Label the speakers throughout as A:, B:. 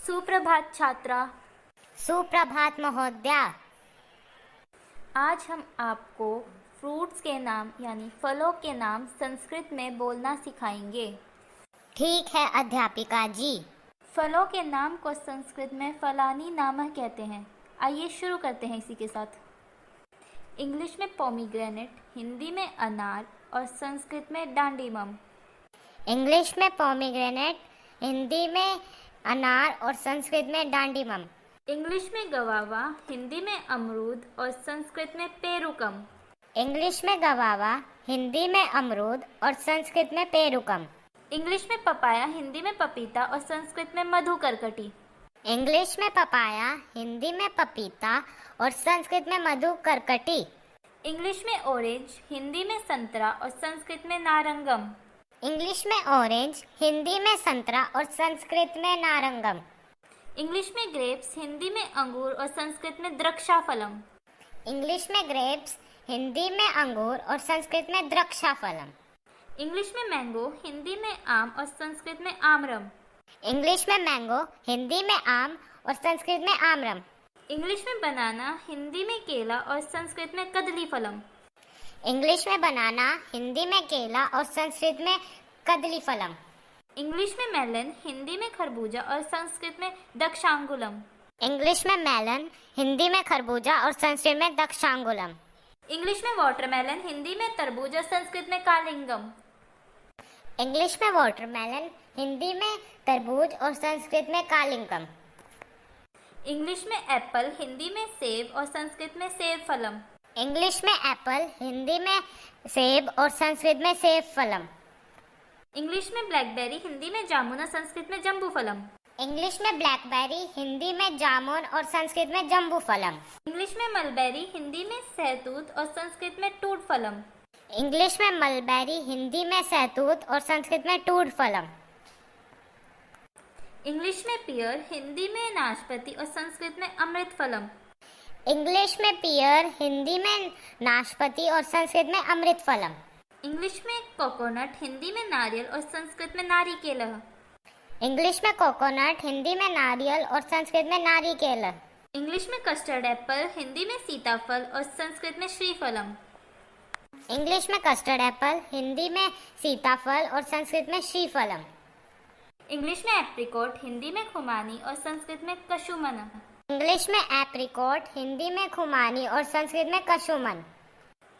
A: सुप्रभात छात्रा।
B: सुप्रभात महोदया।
A: आज हम आपको फ्रूट्स के नाम यानी फलों के नाम संस्कृत में बोलना सिखाएंगे।
B: ठीक है अध्यापिका जी।
A: फलों के नाम को संस्कृत में फलानी नामः कहते हैं। आइए शुरू करते हैं इसी के साथ। इंग्लिश में पोमीग्रेनेट, हिंदी में अनार और संस्कृत में डांडिमम।
B: इंग्लिश में पोमीग्रेनेट, हिंदी में अनार और संस्कृत में डांडिमम।
A: इंग्लिश में गवावा, हिंदी में अमरूद और संस्कृत में पेरुकम।
B: इंग्लिश में गवावा, हिंदी में अमरूद और संस्कृत में पेरुकम।
A: इंग्लिश में पपाया, हिंदी में पपीता और संस्कृत में मधुकरकटी।
B: इंग्लिश में पपाया, हिंदी में पपीता और संस्कृत में मधुकरकटी।
A: इंग्लिश में ऑरेंज, हिंदी में संतरा और संस्कृत में नारंगम।
B: इंग्लिश में ऑरेंज, हिंदी में संतरा और संस्कृत में नारंगम।
A: इंग्लिश में ग्रेप्स, हिंदी में अंगूर और संस्कृत में द्रक्षाफलम।
B: इंग्लिश में ग्रेप्स, हिंदी में अंगूर और संस्कृत में द्रक्षाफलम।
A: इंग्लिश में मैंगो, हिंदी में आम और संस्कृत में आमरम।
B: इंग्लिश में मैंगो, हिंदी में आम और संस्कृत में आमरम।
A: इंग्लिश में बनाना, हिंदी में केला और संस्कृत में कदलीफलम।
B: इंग्लिश में बनाना, हिंदी में केला और संस्कृत में कदलीफलम।
A: इंग्लिश में मेलन, हिंदी में खरबूजा और संस्कृत में दक्षांगुलम।
B: इंग्लिश में मेलन, हिंदी में खरबूजा और संस्कृत में दक्षांगुलम।
A: इंग्लिश में वाटरमेलन, हिंदी में तरबूज और संस्कृत में कालिंगम।
B: इंग्लिश में वाटरमेलन, हिंदी में तरबूज और संस्कृत में कालिंगम।
A: इंग्लिश में एप्पल, हिंदी में सेब और संस्कृत में सेब फलम।
B: इंग्लिश में एप्पल, हिंदी में सेब और संस्कृत में सेब फलम।
A: इंग्लिश में ब्लैकबेरी, हिंदी में जामुन और संस्कृत में जम्बू फलम।
B: इंग्लिश में ब्लैकबेरी, हिंदी में जामुन और संस्कृत में जम्बू फलम।
A: इंग्लिश में मलबेरी, हिंदी में सहतूत और संस्कृत में टूट फलम।
B: इंग्लिश में मलबेरी, हिंदी में सहतूत और संस्कृत में टूट फलम।
A: इंग्लिश में पियर, हिंदी में नाशपाती और संस्कृत में अमृत फलम।
B: इंग्लिश में पियर, हिंदी में नाशपाती और संस्कृत में अमृत फलम।
A: इंग्लिश में कोकोनट, हिंदी में नारियल और संस्कृत में नारिकेलः।
B: इंग्लिश में कोकोनट, हिंदी में नारियल और संस्कृत में नारिकेलः।
A: इंग्लिश में कस्टर्ड एप्पल, हिंदी में सीताफल और संस्कृत में श्रीफलम।
B: इंग्लिश में कस्टर्ड एप्पल, हिंदी में सीताफल और संस्कृत में श्रीफलम।
A: इंग्लिश में एप्रिकॉट, हिंदी में खुमानी और संस्कृत में कशुमन।
B: इंग्लिश में एप्रिकॉट, हिंदी में खुमानी और संस्कृत में कशुमन।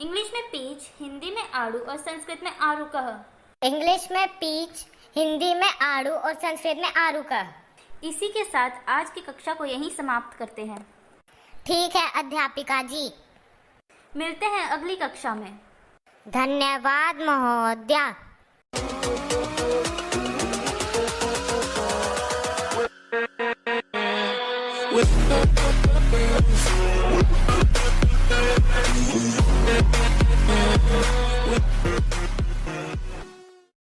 A: इंग्लिश में पीच, हिंदी में आड़ू और संस्कृत में आरुकः।
B: इंग्लिश में पीच, हिंदी में आड़ू और संस्कृत में आरुकः।
A: इसी के साथ आज की कक्षा को यहीं समाप्त करते हैं।
B: ठीक है अध्यापिका जी।
A: मिलते हैं अगली कक्षा में।
B: धन्यवाद महोदया।